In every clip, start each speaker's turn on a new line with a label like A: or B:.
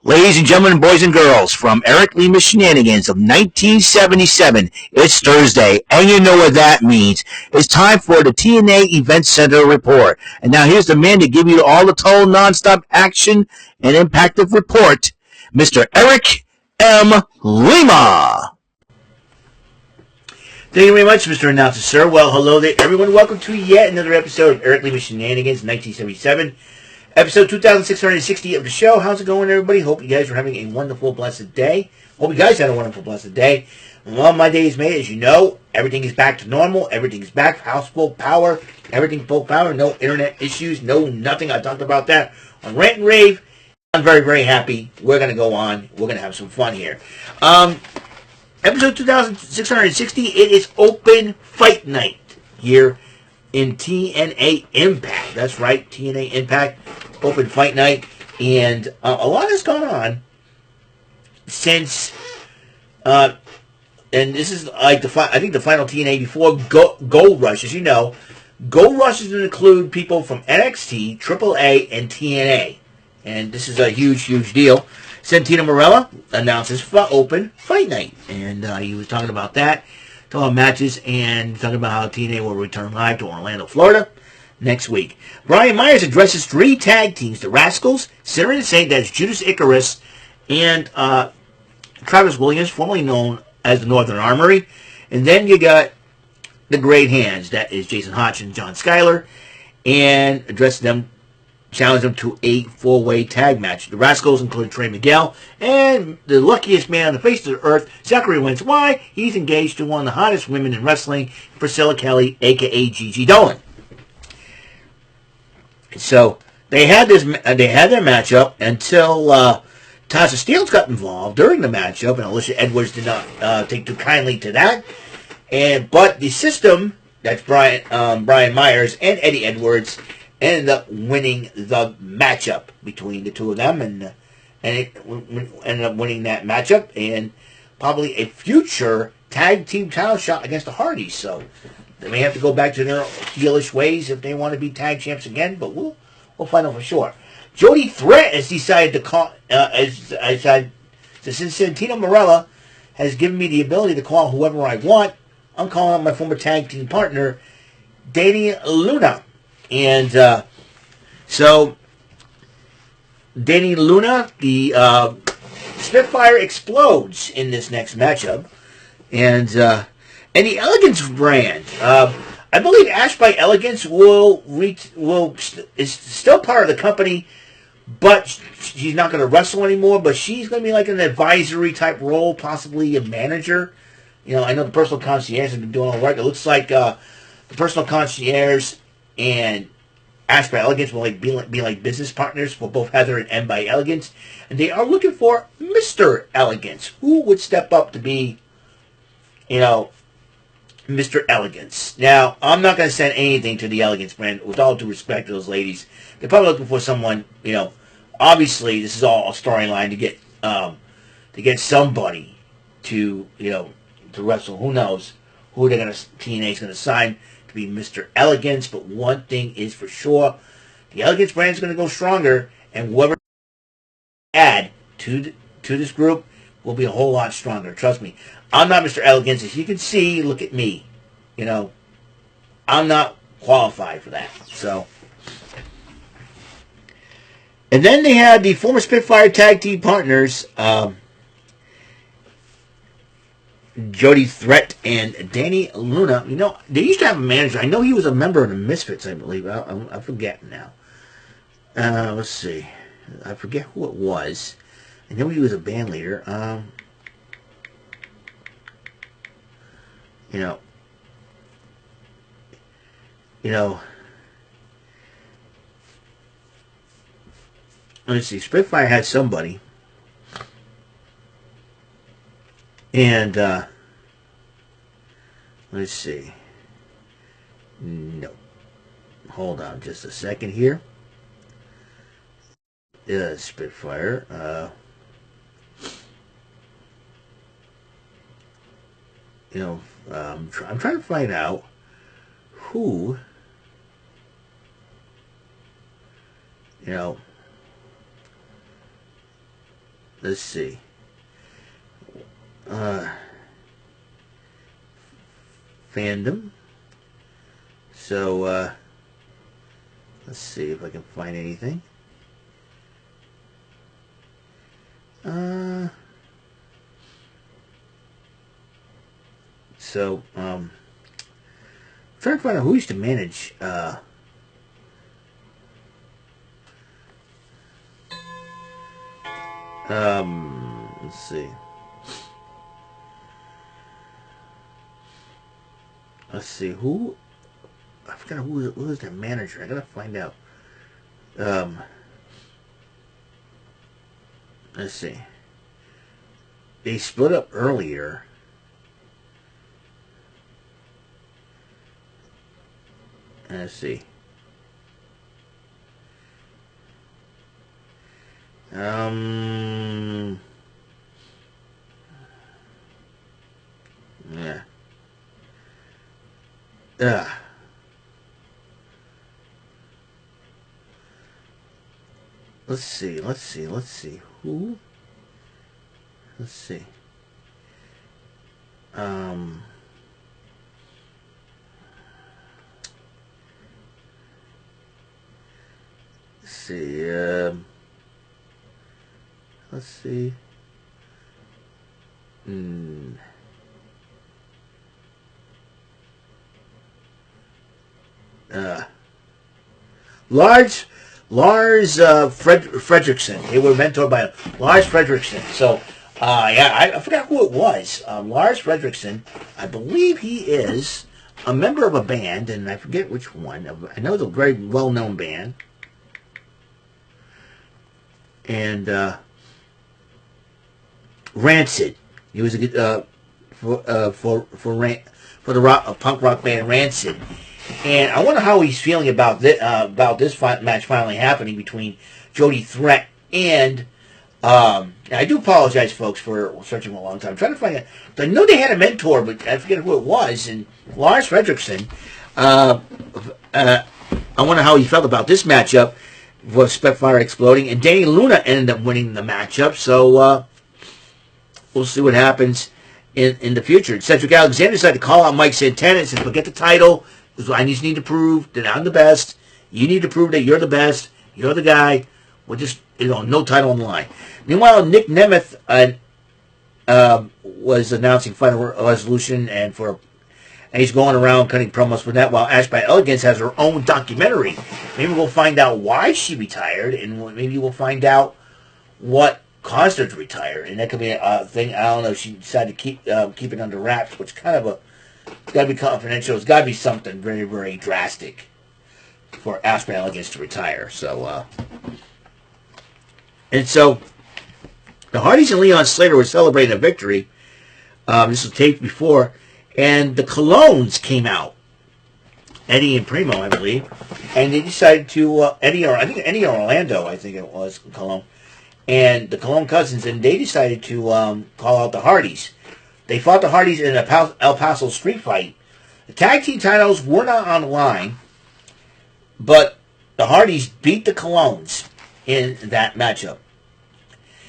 A: Ladies and gentlemen, boys and girls, from Eric Lima Shenanigans of 1977, it's Thursday, and you know what that means. It's time for the TNA Event Center report. And now here's the man to give you all the total non-stop action and impactful report, Mr. Eric M. Lima.
B: Thank you very much, Mr. Announcer, sir. Well, hello there, everyone. Welcome to yet another episode of Eric Lima Shenanigans, 1977. Episode 2660 of the show. How's it going, everybody? Hope you guys are having a wonderful, blessed day. Hope you guys had a wonderful, blessed day. Well, my day is made, as you know. Everything is back to normal. Everything is back. House full power. Everything full power. No internet issues. No nothing. I talked about that on Rant and Rave. I'm very, very happy. We're going to go on. We're going to have some fun here. Episode 2660, it is open fight night here in TNA Impact. That's right, TNA Impact, open fight night. And a lot has gone on since, and this is like I think the final TNA before Gold Rush. As you know, Gold Rush is going to include people from NXT, AAA, and TNA. And this is a huge, huge deal. Santino Marella announces for open fight night. And he was talking about that, talking about matches, and talking about how TNA will return live to Orlando, Florida next week. Brian Myers addresses 3 tag teams, the Rascals, Sarah and Saint, that's Judas Icarus, and Travis Williams, formerly known as the Northern Armory. And then you got the Great Hands, that is Jason Hotch and John Schuyler, and addressed them, challenged them to a 4-way tag match. The Rascals include Trey Miguel and the luckiest man on the face of the earth, Zachary Wentz. Why? He's engaged to one of the hottest women in wrestling, Priscilla Kelly, a.k.a. Gigi Dolan. So they had their matchup until Tasha Steelz got involved during the matchup, and Alicia Edwards did not take too kindly to that. But the system, that's Brian Myers and Eddie Edwards, ended up winning the matchup between the two of them, and it ended up winning that matchup, and probably a future tag team title shot against the Hardys. So they may have to go back to their heelish ways if they want to be tag champs again, but we'll find out for sure. Jody Threat has decided to call, since Santino Marella has given me the ability to call whoever I want, I'm calling out my former tag team partner, Danny Luna. And so, Danny Luna, the Spitfire explodes in this next matchup. And the Elegance brand, I believe Ash by Elegance is still part of the company, but she's not going to wrestle anymore, but she's going to be like an advisory type role, possibly a manager. You know, I know the personal concierge has been doing all right. It looks like the personal concierge and Ash by Elegance will be like business partners for both Heather and M by Elegance, and they are looking for Mr. Elegance, who would step up to be, Mr. Elegance. Now, I'm not going to send anything to the Elegance brand, with all due respect to those ladies. They're probably looking for someone, obviously this is all a storyline to get somebody to wrestle. Who knows who TNA's going to sign to be Mr. Elegance, but one thing is for sure, the Elegance brand is going to go stronger, and whoever add to this group will be a whole lot stronger. Trust me. I'm not Mr. Elegance. As you can see, look at me. I'm not qualified for that. So, and then they had the former Spitfire tag team partners, Jody Threat and Danny Luna. They used to have a manager. I know he was a member of the Misfits, I believe. I forget now. Let's see. I forget who it was. I know he was a band leader. Let's see. Spitfire had somebody. And, let's see. No. Hold on just a second here. Spitfire. I'm trying to find out who, let's see. Fandom. So, let's see if I can find anything. Trying to find out who used to manage, let's see. Let's see, who, I forgot who was their manager. I gotta find out. Let's see. They split up earlier. Let's see. Yeah. Let's see. Who? Let's see. Let's see. Let's see. Lars Fredrickson. They were mentored by Lars Fredrickson. So, I forgot who it was. Lars Fredrickson, I believe he is a member of a band, and I forget which one. I know it's a very well-known band. And Rancid. He was for the punk rock band Rancid. And I wonder how he's feeling about this match finally happening between Jody Threat and I do apologize, folks, for searching a long time. I'm trying to find out. I know they had a mentor, but I forget who it was. And Lars Fredrickson. I wonder how he felt about this matchup with Spitfire exploding, and Danny Luna ended up winning the matchup. So we'll see what happens in the future. Cedric Alexander decided to call out Mike Santana and said, "Forget the title. I just need to prove that I'm the best. You need to prove that you're the best. You're the guy. We're just, no title on the line." Meanwhile, Nick Nemeth was announcing Final Resolution, and he's going around cutting promos for that, while Ash by Elegance has her own documentary. Maybe we'll find out why she retired, and maybe we'll find out what caused her to retire. And that could be a thing. I don't know. She decided to keep it under wraps, which kind of it's got to be confidential. It's got to be something very, very drastic for Ash by Elegance to retire. So, the Hardys and Leon Slater were celebrating a victory. This was taped before. And the Colognes came out. Eddie and Primo, I believe. And they decided to, Eddie or Orlando, I think it was, Cologne. And the Cologne cousins, and they decided to call out the Hardys. They fought the Hardys in a El Paso street fight. The tag team titles were not on the line, but the Hardys beat the Colognes in that matchup.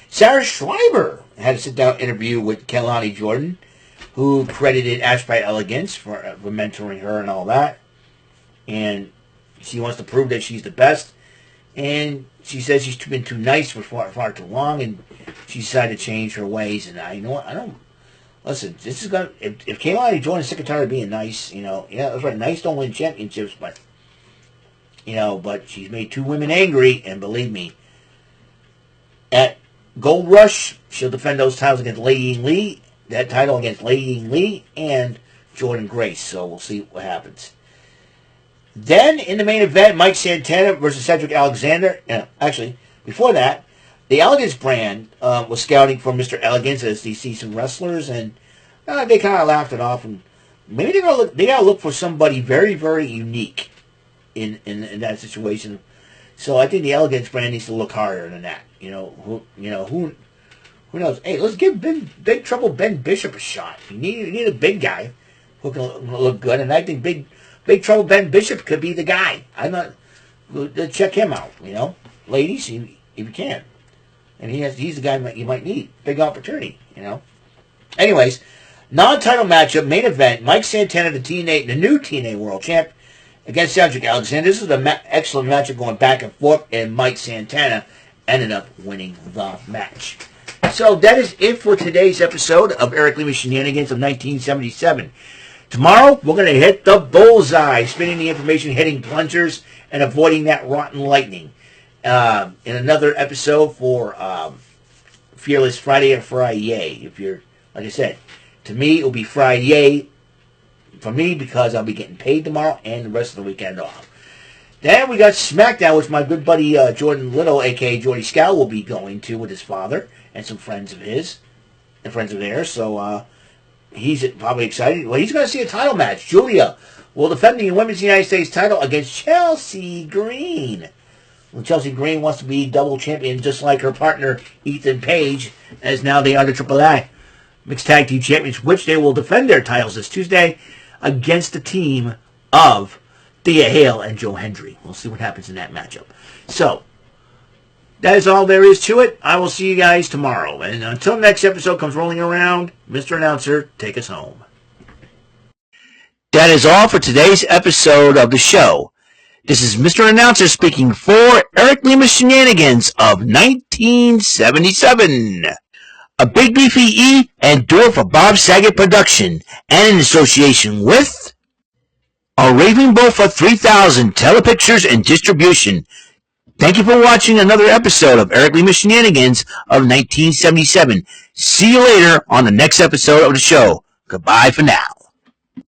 B: Sarah Schreiber had a sit-down interview with Kelani Jordan, who credited Ash by Elegance for mentoring her and all that. And she wants to prove that she's the best. And she says she's been too nice for far too long, and she decided to change her ways. And I don't. Listen, this is gonna. If Kelani Jordan's sick and tired of being nice, that's right. Nice don't win championships, but but she's made two women angry, and believe me, at Gold Rush, she'll defend those titles against Lei Ying Lee. That title against Lei Ying Lee and Jordan Grace. So we'll see what happens. Then in the main event, Mike Santana versus Cedric Alexander. Actually, before that, the Elegance brand was scouting for Mr. Elegance as they see some wrestlers, and they kind of laughed it off. And maybe they gotta look for somebody very, very unique in that situation. So I think the Elegance brand needs to look harder than that. Who knows? Hey, let's give Big Trouble Ben Bishop a shot. You need a big guy who can look good, and I think Big Trouble Ben Bishop could be the guy. Check him out. Ladies, if you can. and he's the guy you might need. Big opportunity, Anyways, non-title matchup, main event, Mike Santana, the new TNA World Champ, against Cedric Alexander. This is an excellent matchup going back and forth, and Mike Santana ended up winning the match. So that is it for today's episode of Eric Lima Shenanigans of 1977. Tomorrow, we're going to hit the bullseye, spinning the information, hitting plungers, and avoiding that rotten lightning. In another episode for Fearless Friday or Friday. If you're, like I said, to me, it will be Friday for me because I'll be getting paid tomorrow and the rest of the weekend off. Then we got SmackDown, which my good buddy Jordan Little, a.k.a. Jordy Scow, will be going to with his father and some friends of his and friends of theirs. So he's probably excited. Well, he's going to see a title match. Julia will defend the Women's United States title against Chelsea Green. Well, Chelsea Green wants to be double champion just like her partner Ethan Page, as now they are the AAA Mixed Tag Team Champions, which they will defend their titles this Tuesday against the team of Thea Hale and Joe Hendry. We'll see what happens in that matchup. So, that is all there is to it. I will see you guys tomorrow. And until next episode comes rolling around, Mr. Announcer, take us home.
A: That is all for today's episode of the show. This is Mr. Announcer speaking for Eric Lima Shenanigans of 1977. A Big Beefy E and door for Bob Saget production, and in association with a Raving Bull for 3000 Telepictures and Distribution. Thank you for watching another episode of Eric Lima Shenanigans of 1977. See you later on the next episode of the show. Goodbye for now.